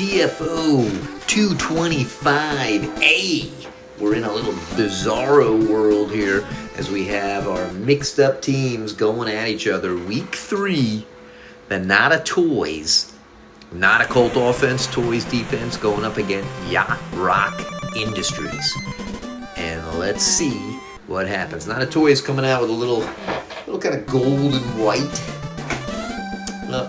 TFO 225A. We're in a little bizarro world here as we have our mixed up teams going at each other. Week 3, the Not a Toys, Not a Colt offense, Toys defense going up against Yacht Rock Industries. And let's see what happens. Not a Toys coming out with a little kind of gold and white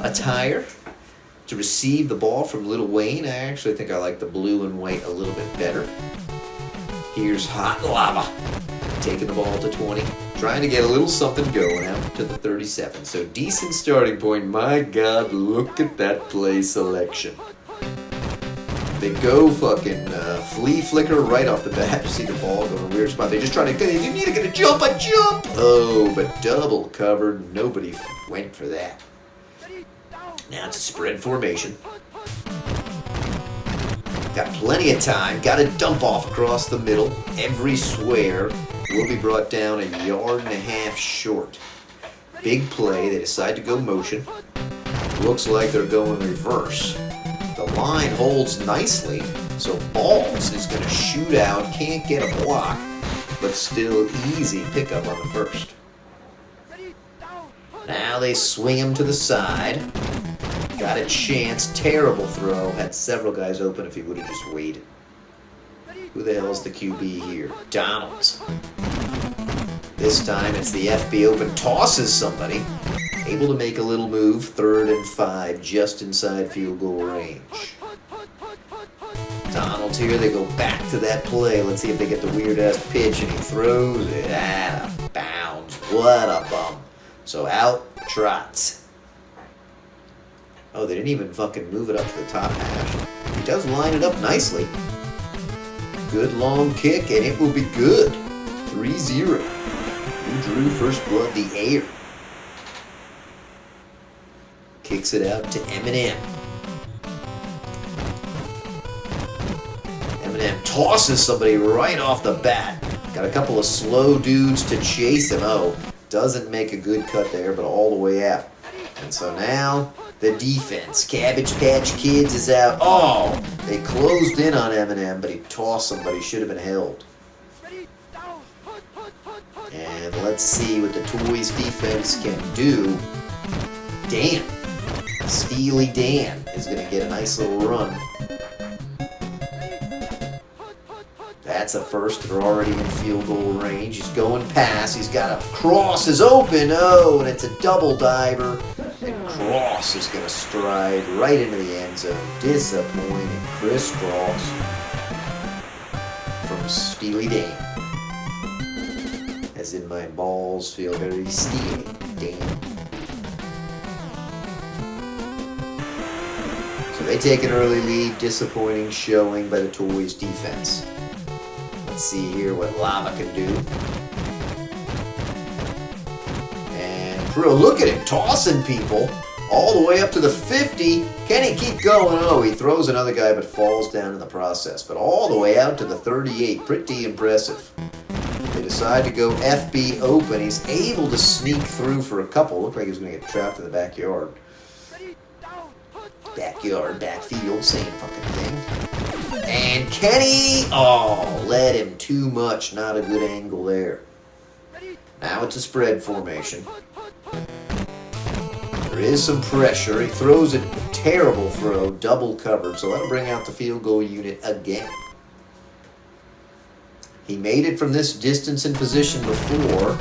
attire to receive the ball from Lil Wayne. I actually think I like the blue and white a little bit better. Here's Hot Lava taking the ball to 20, trying to get a little something going out to the 37. So decent starting point. My God, look at that play selection. They go fucking flea flicker right off the bat. You see the ball go in a weird spot. They just try to, you need to get a jump. Oh, but double covered. Nobody went for that. Now it's a spread formation. Got plenty of time. Got a dump off across the middle. Every square will be brought down a yard and a half short. Big play. They decide to go motion. Looks like they're going reverse. The line holds nicely, so Balls is going to shoot out. Can't get a block, but still easy pickup on the first. Now they swing him to the side. Got a chance. Terrible throw. Had several guys open if he would have just waited. Who the hell's the QB here? Donalds. This time it's the FB open. Tosses somebody. Able to make a little move. 3rd and 5. Just inside field goal range. Donalds here. They go back to that play. Let's see if they get the weird-ass pitch. And he throws it out of bounds. What a bum. So out trots. Oh, they didn't even fucking move it up to the top hash. He does line it up nicely. Good long kick, and it will be good. 3-0. Who drew first blood? The air. Kicks it out to Eminem. Eminem tosses somebody right off the bat. Got a couple of slow dudes to chase him. Oh, doesn't make a good cut there, but all the way out. And so now the defense. Cabbage Patch Kids is out. Oh, they closed in on Eminem, but he tossed somebody. Should have been held. And let's see what the Toys defense can do. Dan. Steely Dan is going to get a nice little run. That's a first. They're already in field goal range. He's going past. He's got a cross is open. Oh, and it's a double diver. And Cross is going to stride right into the end zone. Disappointing. Crisscross from Steely Dan. As in my balls feel very steely. Dan. So they take an early lead. Disappointing showing by the Toys defense. Let's see here what Lava can do. And bro, look at him tossing people all the way up to the 50. Can he keep going? Oh, he throws another guy but falls down in the process. But all the way out to the 38. Pretty impressive. They decide to go FB open. He's able to sneak through for a couple. Looked like he was going to get trapped in the backyard. Backyard, backfield, same fucking thing. And Kenny, oh, led him too much. Not a good angle there. Now it's a spread formation. There is some pressure. He throws a terrible throw, double covered, so that'll bring out the field goal unit again. He made it from this distance and position before,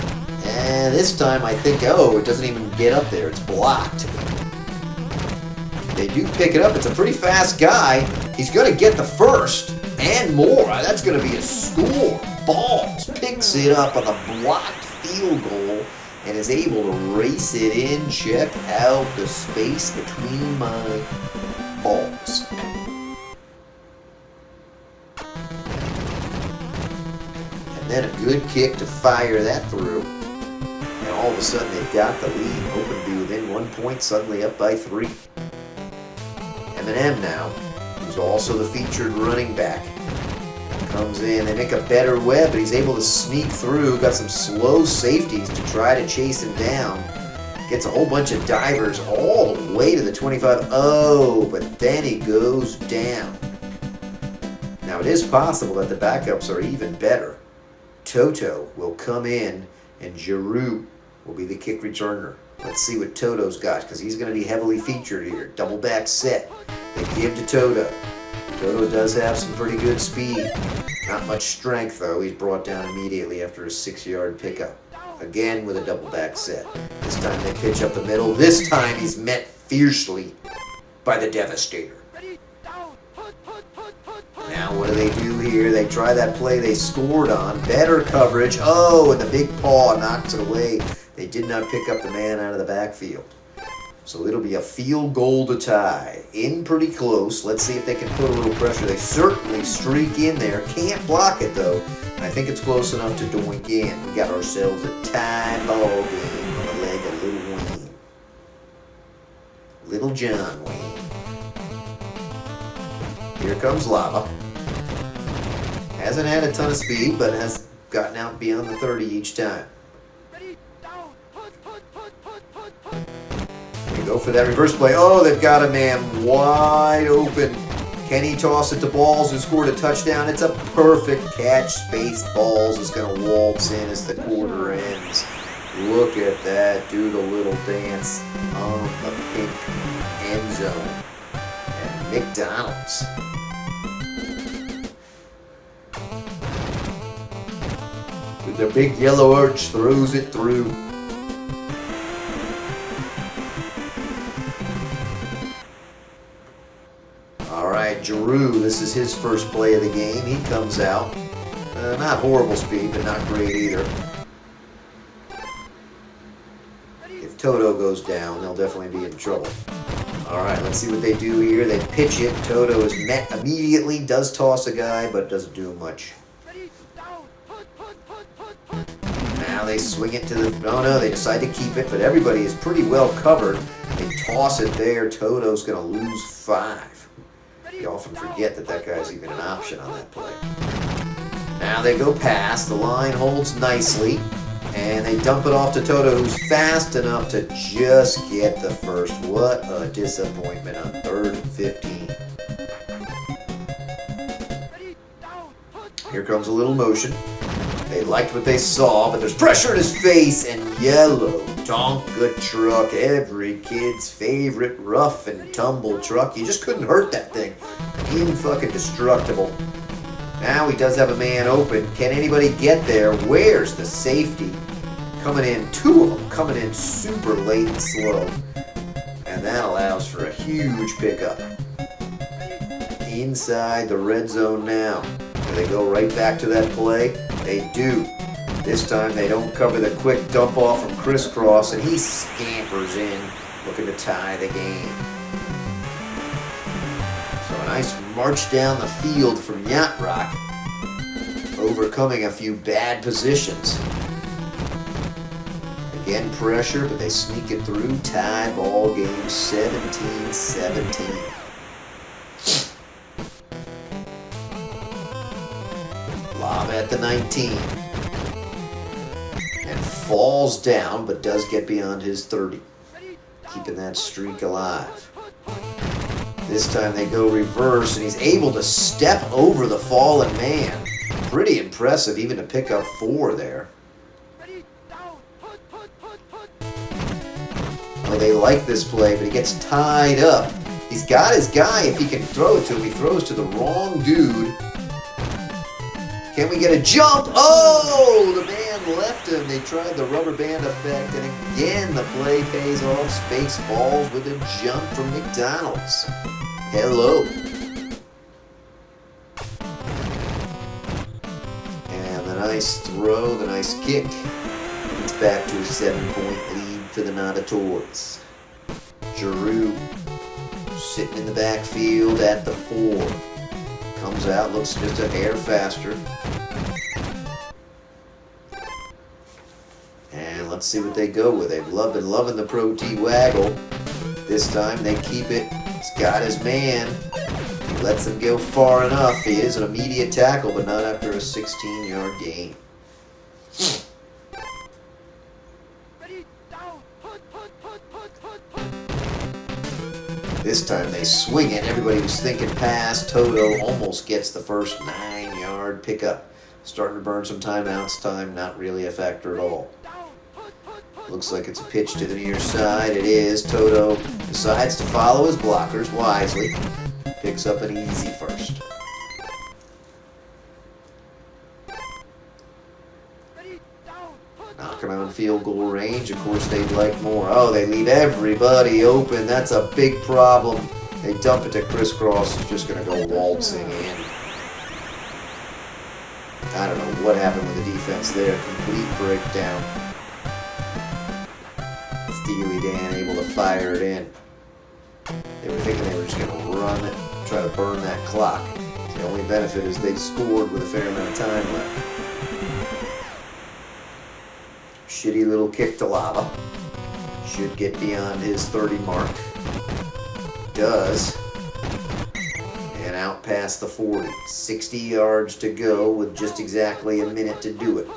and this time I think, oh, it doesn't even get up there. It's blocked. They do pick it up. It's a pretty fast guy. He's going to get the first and more. That's going to be a score. Balls picks it up on the blocked field goal and is able to race it in. Check out the space between my balls. And then a good kick to fire that through. And all of a sudden they've got the lead. Hoping to be within 1 point, suddenly up by 3. Eminem now, who's also the featured running back, comes in. They make a better web, but he's able to sneak through. Got some slow safeties to try to chase him down. Gets a whole bunch of divers all the way to the 25. Oh, but then he goes down. Now, it is possible that the backups are even better. Toto will come in, and Giroux will be the kick returner. Let's see what Toto's got, because he's going to be heavily featured here. Double back set. They give to Toto. Toto does have some pretty good speed. Not much strength, though. He's brought down immediately after a 6-yard pickup. Again with a double back set. This time they pitch up the middle. This time he's met fiercely by the Devastator. Now what do they do here? They try that play they scored on. Better coverage. Oh, and the big paw knocks it away. They did not pick up the man out of the backfield. So it'll be a field goal to tie. In pretty close. Let's see if they can put a little pressure. They certainly streak in there. Can't block it, though. I think it's close enough to doink in. We got ourselves a tie ball game on the leg of Little Wayne. Little John Wayne. Here comes Lava. Hasn't had a ton of speed, but has gotten out beyond the 30 each time. They go for that reverse play. Oh, they've got a man wide open. Can he toss it to Balls, who scored a touchdown? It's a perfect catch. Space. Balls is going to waltz in as the quarter ends. Look at that. Do the little dance on the pink end zone. And McDonald's. With their big yellow arch, throws it through. Giroux, this is his first play of the game. He comes out. Not horrible speed, but not great either. If Toto goes down, they'll definitely be in trouble. Alright, let's see what they do here. They pitch it. Toto is met immediately. Does toss a guy, but doesn't do much. Now they swing it to the... Oh no, they decide to keep it, but everybody is pretty well covered. They toss it there. Toto's going to lose 5. You often forget that guy's even an option on that play. Now they go past. The line holds nicely. And they dump it off to Toto, who's fast enough to just get the first. What a disappointment on 3rd and 15. Here comes a little motion. They liked what they saw, but there's pressure in his face, and yellow Tonka truck, every kid's favorite rough and tumble truck. You just couldn't hurt that thing. Indestructible. Now he does have a man open. Can anybody get there? Where's the safety? Coming in, 2 of them coming in super late and slow. And that allows for a huge pickup. Inside the red zone now. Do they go right back to that play? They do. This time they don't cover the quick dump off from Crisscross, and he scampers in, looking to tie the game. So a nice march down the field from Yacht Rock, overcoming a few bad positions. Again, pressure, but they sneak it through. Tie ball game, 17-17. Lava at the 19. And falls down, but does get beyond his 30. Keeping that streak alive. This time they go reverse, and he's able to step over the fallen man. Pretty impressive, even to pick up 4 there. Oh, they like this play, but he gets tied up. He's got his guy if he can throw it to him. He throws to the wrong dude. Can we get a jump? Oh, the man left him. They tried the rubber band effect, and again the play pays off. Space Balls with a jump from McDonald's. Hello. And the nice throw, the nice kick. It's back to a 7-point lead for the Notatories. Giroux sitting in the backfield at the 4. Comes out, looks just a hair faster. And let's see what they go with. They've been loving the Pro T waggle. This time they keep it. He's got his man. He lets him go far enough. He is an immediate tackle, but not after a 16-yard gain. This time they swing it. Everybody was thinking pass. Toto almost gets the first 9-yard pickup. Starting to burn some timeouts. Time not really a factor at all. Looks like it's a pitch to the near side. It is. Toto decides to follow his blockers wisely. Picks up an easy first. Knocking on field goal range. Of course, they'd like more. Oh, they leave everybody open. That's a big problem. They dump it to Crisscross. He's just going to go waltzing in. I don't know what happened with the defense there. Complete breakdown. Steely Dan able to fire it in. They were thinking they were just going to run it, try to burn that clock. The only benefit is they scored with a fair amount of time left. Shitty little kick to Lava. Should get beyond his 30 mark. Does. And out past the 40. 60 yards to go with just exactly a minute to do it.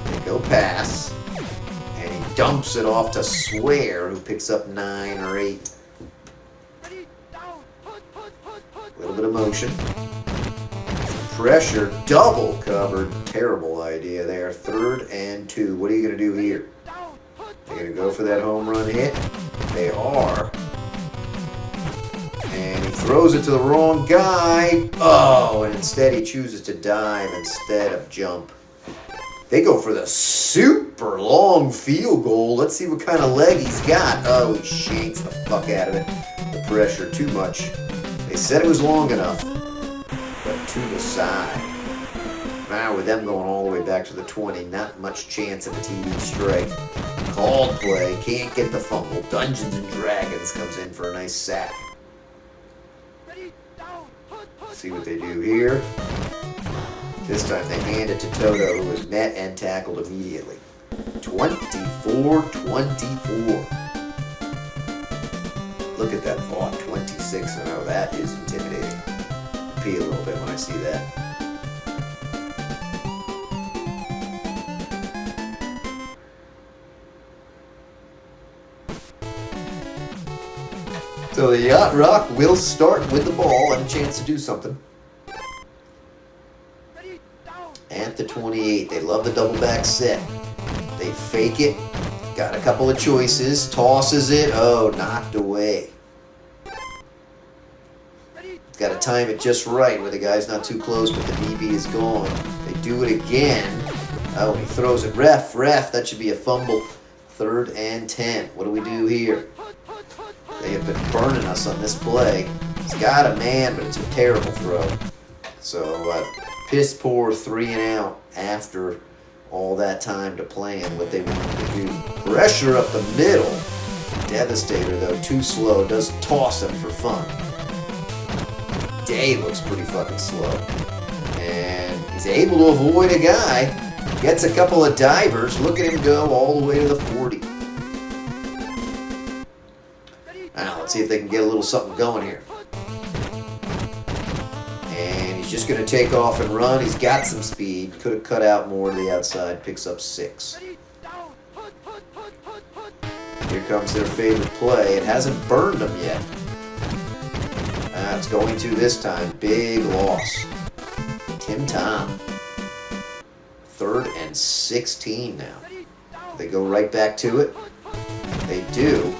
They go pass. And he dumps it off to Swear, who picks up 9 or 8. A little bit of motion. Pressure, double covered. Terrible idea there. 3rd and 2. What are you going to do here? They're going to go for that home run hit. They are. And he throws it to the wrong guy. Oh, and instead he chooses to dive instead of jump. They go for the super long field goal. Let's see what kind of leg he's got. Oh, he shanks the fuck out of it. The pressure, too much. They said it was long enough. But to the side. Now with them going all the way back to the 20, not much chance of a TV strike. Called play, can't get the fumble. Dungeons and Dragons comes in for a nice sack. See what they do here. This time they hand it to Toto, who was met and tackled immediately. 24-24. Look at that Vaught, 26-0. That is intimidating. Pee a little bit when I see that. So the Yacht Rock will start with the ball and a chance to do something. At the 28, they love the double back set. They fake it. Got a couple of choices. Tosses it. Oh, knocked away. Got to time it just right where the guy's not too close, but the DB is gone. They do it again. Oh, he throws it. Ref, that should be a fumble. 3rd and 10. What do we do here? They have been burning us on this play. He's got a man, but it's a terrible throw. So, piss poor 3 and out after all that time to plan what they wanted to do. Pressure up the middle. Devastator, though, too slow. Does toss him for fun. Day looks pretty fucking slow. And he's able to avoid a guy. Gets a couple of divers. Look at him go all the way to the 40. Now, let's see if they can get a little something going here. And he's just going to take off and run. He's got some speed. Could have cut out more to the outside. Picks up 6. Here comes their favorite play. It hasn't burned them yet. It's going to this time. Big loss. Tim Tom. 3rd and 16 now. They go right back to it. They do.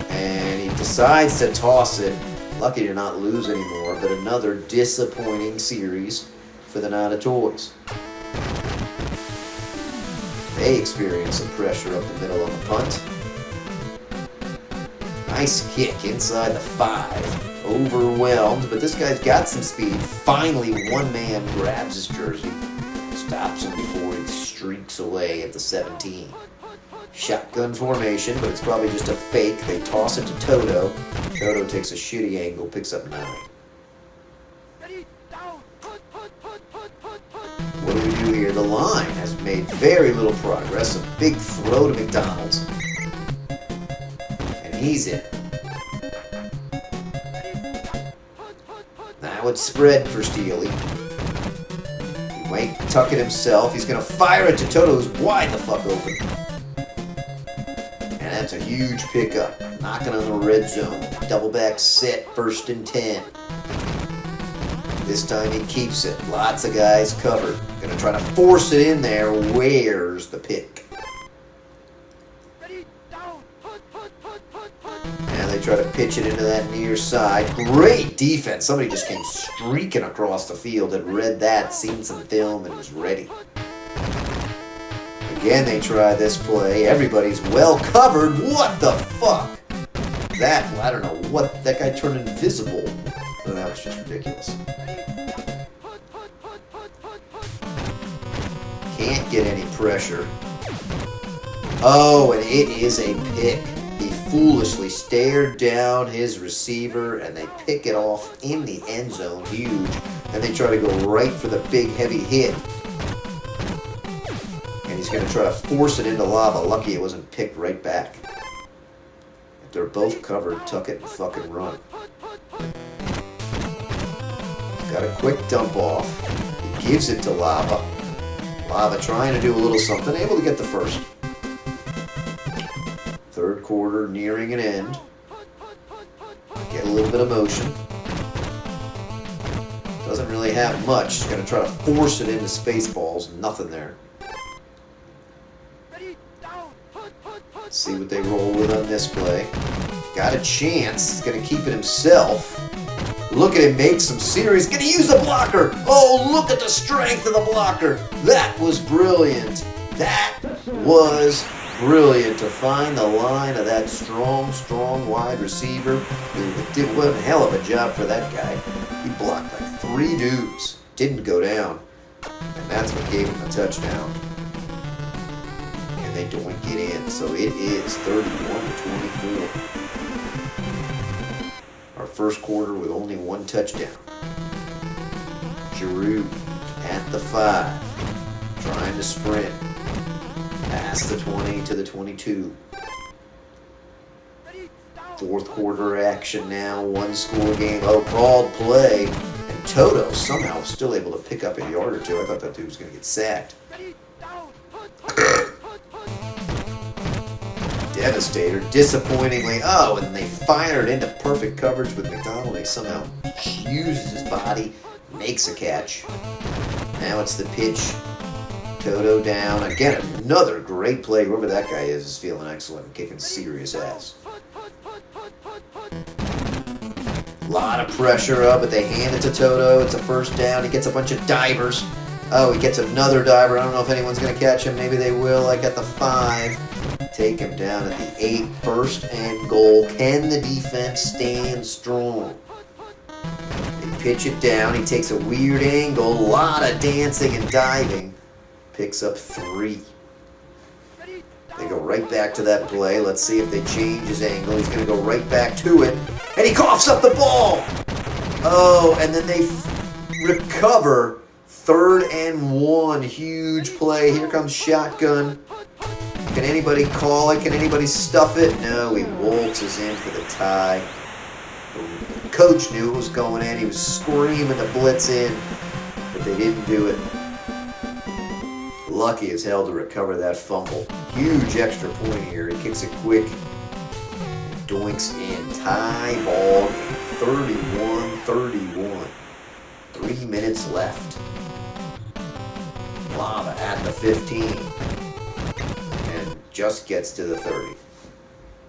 And he decides to toss it. Lucky to not lose anymore, but another disappointing series for the Nada Toys. They experience some pressure up the middle on the punt. Nice kick inside the 5. Overwhelmed, but this guy's got some speed. Finally, one man grabs his jersey. Stops him before he streaks away at the 17. Shotgun formation, but it's probably just a fake. They toss it to Toto. Toto takes a shitty angle, picks up 9. What do we do here? The line has made very little progress. A big throw to McDonald's. And he's in. Now it's spread for Steely. He might tuck it himself. He's going to fire it to Toto, who's wide the fuck open. And that's a huge pickup. knocking on the red zone. Double back set, 1st and 10. This time he keeps it. Lots of guys covered. Gonna try to force it in there. Where's the pick? And they try to pitch it into that near side. Great defense. Somebody just came streaking across the field, had read that, seen some film, and was ready. Again, they try this play. Everybody's well covered. What the fuck? That, I don't know what, that guy turned invisible. Oh, that was just ridiculous. Can't get any pressure. Oh, and it is a pick. He foolishly stared down his receiver, and they pick it off in the end zone. Huge. And they try to go right for the big, heavy hit. And he's going to try to force it into lava. Lucky it wasn't picked right back. If they're both covered, tuck it and fucking run. Got a quick dump off. He gives it to Lava. Lava trying to do a little something. Able to get the first. 3rd quarter nearing an end. Get a little bit of motion. Doesn't really have much. He's going to try to force it into Spaceballs. Nothing there. See what they roll with on this play. Got a chance. He's going to keep it himself. Look at him make some serious. Going to use the blocker. Oh, look at the strength of the blocker. That was brilliant. That was brilliant to find the line of that strong wide receiver. He did one hell of a job for that guy. He blocked like 3 dudes. Didn't go down. And that's what gave him the touchdown. And they don't get in. So it is 31-24. Our first quarter with only 1 touchdown. Giroux at the 5. Trying to sprint. Past the 20 to the 22. 4th quarter action now. 1-score game. Oh, called play. And Toto somehow was still able to pick up a yard or 2. I thought that dude was going to get sacked. Devastator, disappointingly. Oh, and they fired into perfect coverage with McDonald. He somehow uses his body, makes a catch. Now it's the pitch. Toto down. Again, another great play. Whoever that guy is feeling excellent and kicking serious ass. A lot of pressure up, but they hand it to Toto. It's a 1st down. He gets a bunch of divers. Oh, he gets another diver. I don't know if anyone's going to catch him. Maybe they will, like at the 5. Take him down at the 8. 1st and goal. Can the defense stand strong? They pitch it down. He takes a weird angle. A lot of dancing and diving. Picks up 3. They go right back to that play. Let's see if they change his angle. He's going to go right back to it. And he coughs up the ball. Oh, and then they recover. 3rd and 1. Huge play. Here comes shotgun. Can anybody call it? Can anybody stuff it? No, he waltzes in for the tie. The coach knew it was going in. He was screaming to blitz in, but they didn't do it. Lucky as hell to recover that fumble. Huge extra point here. He kicks it quick. Doinks in. Tie ball game. 31-31. 3 minutes left. Lava at the 15. And just gets to the 30.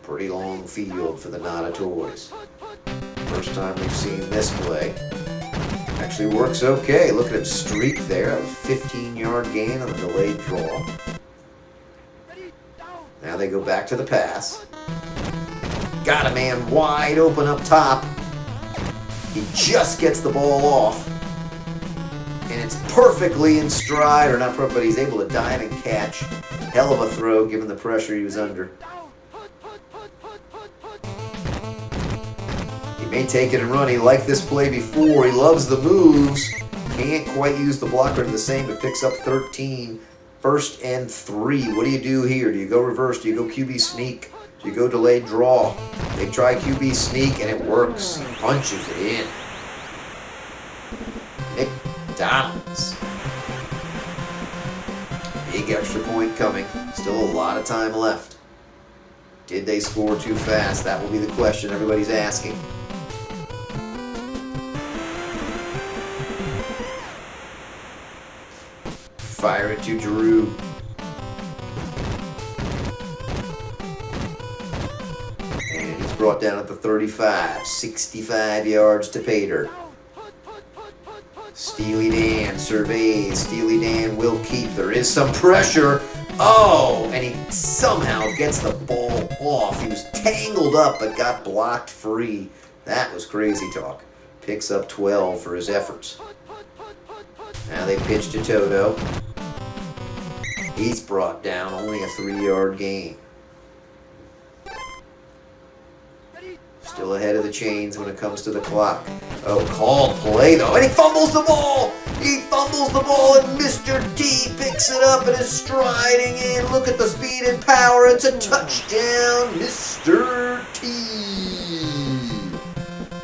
Pretty long field for the Nada Toys. First time we've seen this play. Actually works okay. Look at him streak there. A 15-yard gain on the delayed draw. Now they go back to the pass. Got a man wide open up top. He just gets the ball off. And it's perfectly in stride, or not perfect, but he's able to dive and catch. Hell of a throw given the pressure he was under. He may take it and run. He liked this play before. He loves the moves. Can't quite use the blocker to the same, but picks up 13. 1st and 3. What do you do here? Do you go reverse? Do you go QB sneak? Do you go delayed draw? They try QB sneak, and it works. He punches it in. McDonald's. Big extra point coming. Still a lot of time left. Did they score too fast? That will be the question everybody's asking. Fire it to Drew. And he's brought down at the 35. 65 yards to pay dirt. Steely Dan surveys. Steely Dan will keep. There is some pressure. Oh, and he somehow gets the ball off. He was tangled up but got blocked free. That was crazy talk. Picks up 12 for his efforts. Now they pitch to Toto. He's brought down, only a 3-yard gain. Still ahead of the chains when it comes to the clock. Oh, called play though, and he fumbles the ball! He fumbles the ball and Mr. T picks it up and is striding in. Look at the speed and power. It's a touchdown, Mr. T.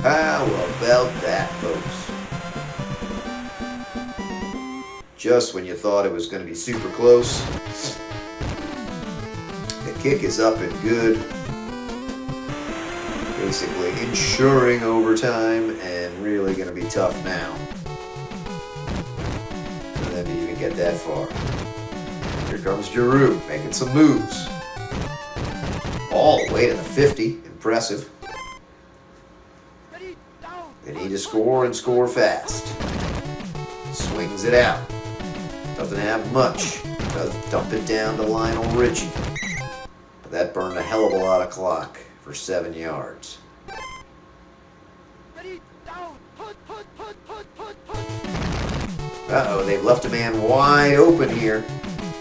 How about that, folks? Just when you thought it was going to be super close, the kick is up and good. Basically ensuring overtime and really going to be tough now for them to even get that far. Here comes Giroux making some moves. All the way to the 50. Impressive. They need to score and score fast. Swings it out. Doesn't have much. Does dump it down to Lionel Richie. But that burned a hell of a lot of clock for 7 yards. Uh-oh, they've left a man wide open here.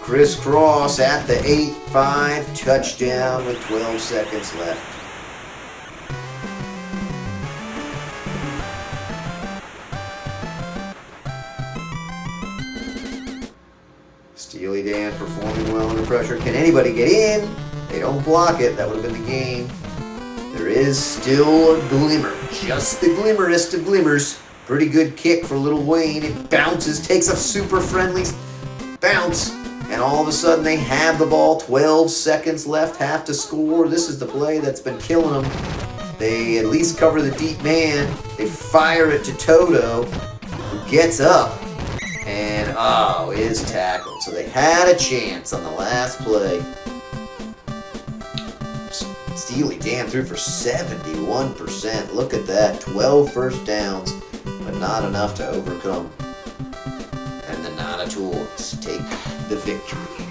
Crisscross at the 8-5, touchdown with 12 seconds left. Steely Dan performing well under pressure. Can anybody get in? They don't block it. That would have been the game. There is still a glimmer. Just the glimmerest of glimmers. Pretty good kick for Lil Wayne. It bounces, takes a super friendly bounce, and all of a sudden they have the ball. 12 seconds left, have to score. This is the play that's been killing them. They at least cover the deep man. They fire it to Toto, who gets up and, is tackled. So they had a chance on the last play. Steely Dan threw for 71%. Look at that. 12 first downs, but not enough to overcome. And the Nana Tools take the victory.